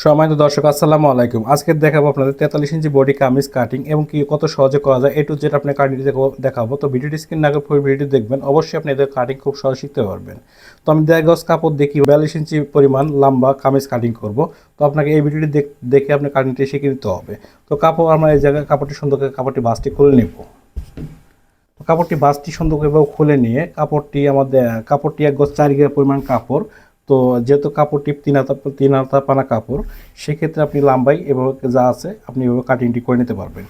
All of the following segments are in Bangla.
সম্মানিত দর্শক আসসালামু আলাইকুম। আজকে দেখাবো আপনাদের 43 ইঞ্চি বডি কামিজ কাটিং এবং কি কত সহজে করা যায় টু জেড আপনার কাটিং দেখাবো। তো ভিডিওটি স্ক্রিন না করে পুরো ভিডিও দেখবেন, অবশ্যই আপনি এদের কাটিং খুব সহজে শিখতে পারবেন। তো আমি 1.5 গজ কাপড় দেখি 42 ইঞ্চি পরিমাণ লম্বা কামিজ কাটিং করব। তো আপনাকে এই ভিডিওটি দেখে আপনি কাটিংটি শিখে নিতে হবে। তো কাপড় আমরা এই জায়গায় কাপড়টি সুন্দর করে কাপড়টি ভাঁজটি খুলে নেব। কাপড়টি ভাঁজটি সুন্দর করে খুলে নিয়ে কাপড়টি 1 গজ 4 গিরা পরিমাণ কাপড়। তো যেহেতু কাপড়টি তিন হাতা পানা কাপড়, সেক্ষেত্রে আপনি লাম্বাই এভাবে যা আছে আপনি এভাবে কাটিংটি করে নিতে পারবেন।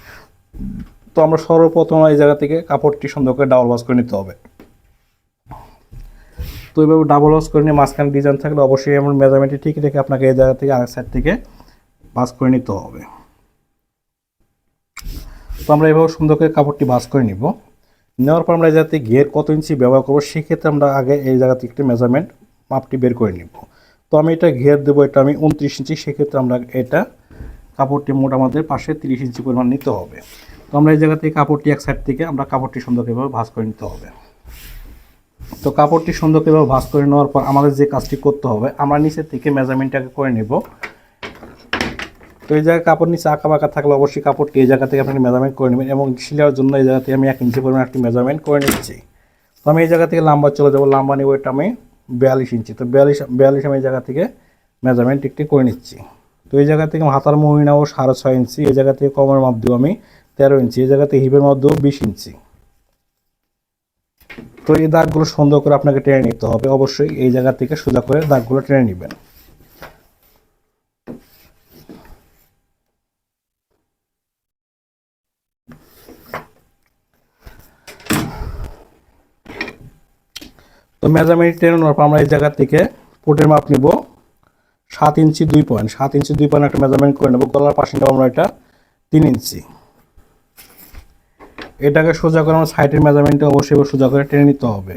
তো আমরা সর্বপ্রথম এই জায়গা থেকে কাপড়টি সুন্দর করে ডাবল ভাঁজ করে নিতে হবে। তো এইভাবে ডাবল ভাঁজ করে নিয়ে মাঝখানে ডিজাইন থাকলে অবশ্যই আমার মেজারমেন্টটি ঠিক রেখে আপনাকে এই জায়গা থেকে আরেক সাইড থেকে ভাঁজ করে নিতে হবে। তো আমরা এভাবে সুন্দর করে কাপড়টি ভাঁজ করে নিব। নেওয়ার পর আমরা এই জায়গাতে ঘের কত ইঞ্চি ব্যবহার করবো, সেক্ষেত্রে আমরা আগে এই জায়গা থেকে একটি মেজারমেন্ট মাপটি বের করে নিব। তো আমি এটা ঘের দেবো, এটা আমি 29 ইঞ্চি, সেক্ষেত্রে আমরা এটা কাপড়টি মোট আমাদের পাশে 30 ইঞ্চি পরিমাণ নিতে হবে। তো আমরা এই জায়গা থেকে কাপড়টি এক সাইড থেকে আমরা কাপড়টি সুন্দরভাবে ভাঁজ করে নিতে হবে। তো কাপড়টি সুন্দরভাবে ভাঁজ করে নেওয়ার পর আমাদের যে কাজটি করতে হবে, আমরা নিচের থেকে মেজারমেন্টটাকে করে নেব। তো এই জায়গায় কাপড় নিচে আঁকা বাঁকা থাকলে অবশ্যই কাপড়টি এই জায়গা থেকে আপনি মেজারমেন্ট করে নেবেন এবং সিলার জন্য এই জায়গা থেকে আমি 1 ইঞ্চি পরিমাণ একটি মেজারমেন্ট করে নিচ্ছি। তো আমি এই জায়গা থেকে লম্বা চলে যাবো, লম্বা নেব এটা আমি 42 ইঞ্চি। তো 42 আমি এই জায়গা থেকে মেজারমেন্ট একটি করে নিচ্ছি। তো এই জায়গা থেকে হাতার মুহুরি নেব 6.5 ইঞ্চি, এই জায়গা থেকে কোমরের মাপ দেবো আমি 13 ইঞ্চি, এই জায়গা থেকে হিপের মাপ দেবো 20 ইঞ্চি। তো এই দাগগুলো সুন্দর করে আপনাকে টেনে নিতে হবে, অবশ্যই এই জায়গা থেকে সোজা করে দাগগুলো টেনে নেবেন। তো মেজারমেন্ট টেনে নেওয়ার পর আমরা এই জায়গা থেকে পোটের মাপ নিব 7 ইঞ্চি 2 পয়েন্ট, 7 ইঞ্চি 2 পয়েন্ট একটা মেজারমেন্ট করে নেব। গলার পাশে নেব আমরা এটা 3 ইঞ্চি। এটাকে সোজা করে আমরা সাইডের মেজারমেন্টে অবশ্যই সোজা করে টেনে নিতে হবে।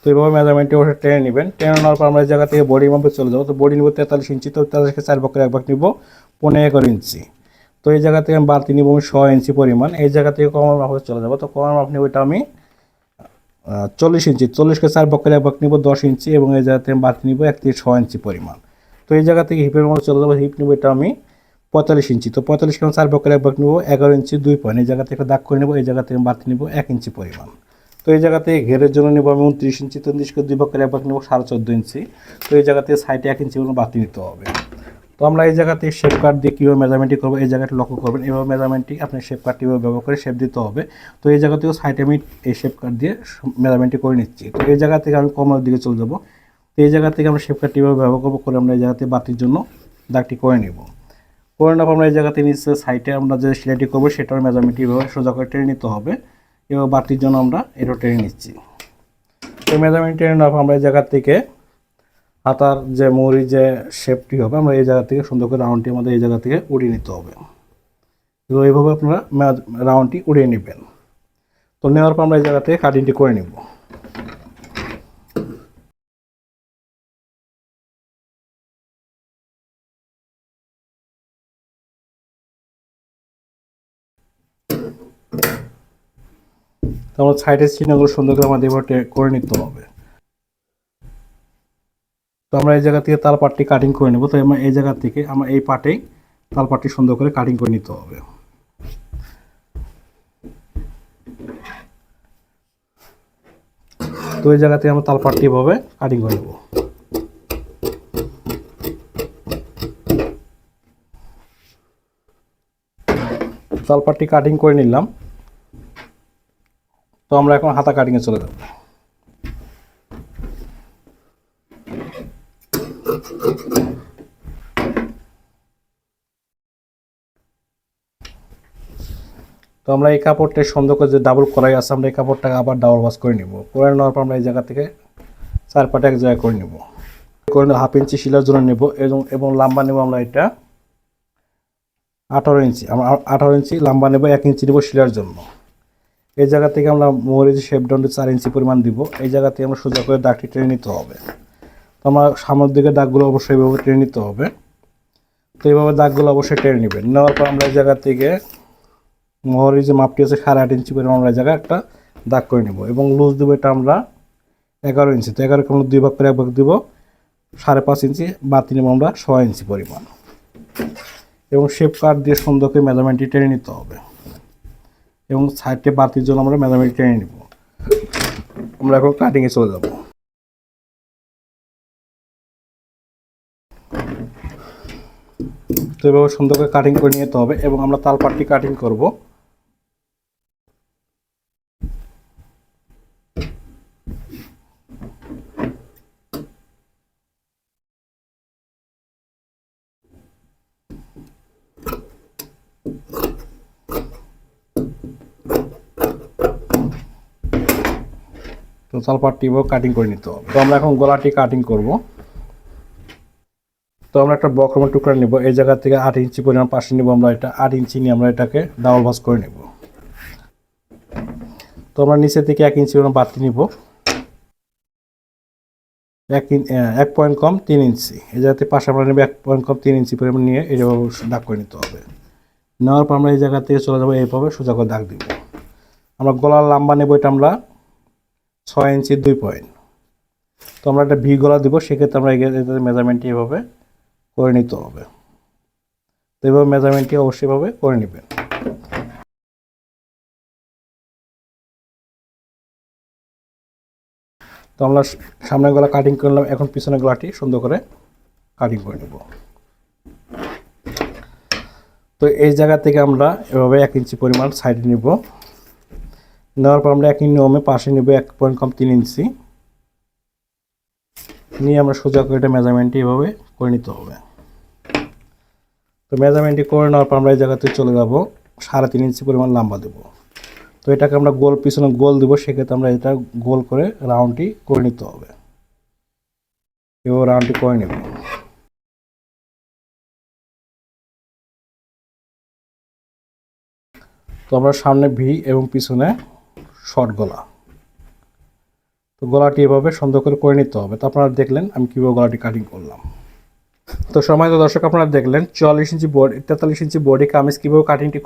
তো এইভাবে মেজারমেন্টে অবশ্যই টেনে নেবেন। টেনে নেওয়ার পর আমরা এই জায়গা থেকে বডি মাপে চলে যাবো। তো বডি নিব 43 ইঞ্চি, তো 43কে 4 ভাগ করে 1 ভাগ নিব 15 ইঞ্চি। তো এই জায়গা থেকে আমি বাড়তি নিব আমি 6 ইঞ্চি পরিমাণ। এই জায়গা থেকে কমার মাপে চলে যাবো। তো কমার মাপ নিব এটা আমি 40 ইঞ্চি, 40কে 4 ভাগ করে 1 ভাগ নিব 10 ইঞ্চি এবং এই জায়গা থেকে বাড়তি নিব 1 থেকে 6 ইঞ্চি পরিমাণ। তো এই জায়গা থেকে হিপের মধ্যে চলে যাবো, হিপ নিব এটা আমি 45 ইঞ্চি। তো 45কে 4 ভাগ করে 1 ভাগ নিব 11 ইঞ্চি 2 পয়েন্ট, এই জায়গা থেকে দাগ করে নেব, এই জায়গা থেকে বাড়তি নিব 1 ইঞ্চি পরিমাণ। তো এই জায়গা থেকে ঘেরের জন্য নেব আমি 29 ইঞ্চি, 29কে 2 ভাগ করে 1 ভাগ নেব 14.5 ইঞ্চি। তো এই জায়গা থেকে সাইডে 1 ইঞ্চি পরিমাণ বাড়তি নিতে হবে। তো আমরা এই জায়গা থেকে শেপ কাট দিয়ে কীভাবে মেজারমেন্টটি করবো এই জায়গাটা লক্ষ্য করবেন। এইভাবে মেজারমেন্টটি আপনি শেপ কাটটি ব্যবহার করে শেপ দিতে হবে। তো এই জায়গা থেকেও সাইডে আমি এই শেপ কাট দিয়ে মেজারমেন্টটি করে নিচ্ছি। তো এই জায়গা থেকে আমি কমার দিকে চলে যাবো। তো এই জায়গা থেকে আমরা শেপ কাটটি ব্যবহার করবো করে আমরা এই জায়গাতে বাতির জন্য দাগটি করে নেব। করে নেওয়ার আমরা এই জায়গাতে নিচে সাইডে আমরা যে সেলাইটি করবো সেটার মেজারমেন্টটি এভাবে সোজা করে টেনে নিতে হবে। এবার বাতির জন্য আমরা এটা টেনে নিচ্ছি। তো মেজারমেন্ট টেনে নেওয়ার পর আমরা এই জায়গা থেকে হাতার যে মুহুরি যে শেপটি হবে আমরা এই জায়গা থেকে সুন্দর করে রাউন্ডটি আমাদের এই জায়গা থেকে উড়িয়ে নিতে হবে। তো এইভাবে আপনারা রাউন্ডটি উড়িয়ে নেবেন। তো নেওয়ার পর আমরা এই জায়গা থেকে কাটিংটি করে নেব। তো আমার সাইডের চিহ্নগুলো সুন্দর করে আমাদের এভাবে করে নিতে হবে। তো আমরা এই জায়গা থেকে তাল পাটটি কাটিং করে নেব। তো আমরা এই জায়গা থেকে আমরা এই পাটেই তাল পাটটি সুন্দর করে কাটিং করে নিতে হবে। তো এই জায়গা থেকে আমরা তাল পাটটি এভাবে কাটিং করে নেব। তাল পাটটি কাটিং করে নিলাম। তো আমরা এখন হাতা কাটিংয়ে চলে যাব। তো আমরা এই কাপড়টা সুন্দর করে যে ডাবল করাই আছে আমরা এই কাপড়টাকে আবার ডাবল ভাঁজ করে নিব। করে নেওয়ার পর আমরা এই জায়গা থেকে 4 পাটে এক জায়গায় করে নিব। করে 1/2 ইঞ্চি সিলার জন্য নেব এবং লম্বা নেব আমরা এটা 18 ইঞ্চি। আমরা 18 ইঞ্চি লম্বা নেব, 1 ইঞ্চি নেব সিলার জন্য। এই জায়গা থেকে আমরা মুহুরি যে শেপ ডাউন 4 ইঞ্চি পরিমাণ দিব। এই জায়গা থেকে আমরা সোজা করে দাগটি টেনে নিতে হবে। তো আমরা সামনের দিকে দাগগুলো অবশ্যই এইভাবে টেনে নিতে হবে। তো এইভাবে দাগগুলো অবশ্যই টেনে নেবেন। নেওয়ার পর আমরা এই জায়গা থেকে মুহুরির যে মাপটি আছে 8.5 ইঞ্চি পরিমাণ আমরা এই জায়গায় একটা দাগ করে নেব এবং লুজ দেবো এটা আমরা 11 ইঞ্চি। তো 11কে আমরা 2 ভাগ করে 1 ভাগ দিব 5.5 ইঞ্চি, বাতি নেব আমরা 6 ইঞ্চি পরিমাণ, এবং শেপ কাট দিয়ে সুন্দর করে মেজারমেন্টটি টেনে নিতে হবে। এবং সাইডে বাতির জন্য আমরা মেজারমেন্ট টেনে নিব। আমরা এখন কাটিংয়ে চলে যাব। তো এভাবে সুন্দর করে কাটিং করে নিতে হবে, এবং আমরা তালপাটটি কাটিং করব। তো তালপাটটি কাটিং করে নিতে হবে। তো আমরা এখন গলাটি কাটিং করব। তো আমরা একটা বক্রমের টুকরা নেব, এই জায়গা থেকে 8 ইঞ্চি পরিমাণ পাশে নেব আমরা, এটা 8 ইঞ্চি নিয়ে আমরা এটাকে ডাবল ভাঁজ করে নেব। তো আমরা নিচে থেকে 1 ইঞ্চি পরিমাণ বাতি নিব, 1 পয়েন্ট কম 3 ইঞ্চি, এই জায়গাতে পাশে আমরা নেব 1 পয়েন্ট কম 3 ইঞ্চি পরিমাণ নিয়ে এইভাবে দাগ করে নিতে হবে। নেওয়ার পর আমরা এই জায়গা থেকে চলে যাবো, এইভাবে সোজা করে দাগ দিব। আমরা গলার লম্বা নেব, এটা আমরা 6 ইঞ্চি 2 পয়েন্ট। তো আমরা একটা ভি গলা দিব, সেক্ষেত্রে আমরা মেজারমেন্টটি এভাবে করে নিতে হবে। তো এইভাবে মেজারমেন্টটি অবশ্যই এভাবে করে নেবেন। তো আমরা সামনের গলা কাটিং করলাম, এখন পিছনের গলাটি সুন্দর করে কাটিং করে নেব। তো এই জায়গা থেকে আমরা এভাবে 1 ইঞ্চি পরিমাণ সাইডে নিব। নেওয়ার পর আমরা একই নিয়মে পাশে নিব 1 পয়েন্ট কম 3 ইঞ্চি নিয়ে আমরা সোজা করে এটা মেজারমেন্টটি এভাবে করে নিতে হবে। তো মেজারমেন্টটি করে নেওয়ার পর আমরা এই জায়গাতে চলে যাব, 3.5 ইঞ্চি পরিমাণ লম্বা দেব। তো এটাকে আমরা গোল পিছনে গোল দেবো, সেক্ষেত্রে আমরা এটা গোল করে রাউন্ডটি করে নিতে হবে। এবার রাউন্ডটি করে নেব। তো আমরা সামনে ভি এবং পিছনে শর্ট গলা, তো গলাটি এভাবে সুন্দর করে নিতে হবে। তো আপনারা দেখলেন আমি কীভাবে গলাটি কাটিং করলাম। তো সম্মানিত দর্শক, আপনারা দেখলেন 44 ইঞ্চি বডি 43 ইঞ্চি বডি কামিজ কীভাবে কাটিংটি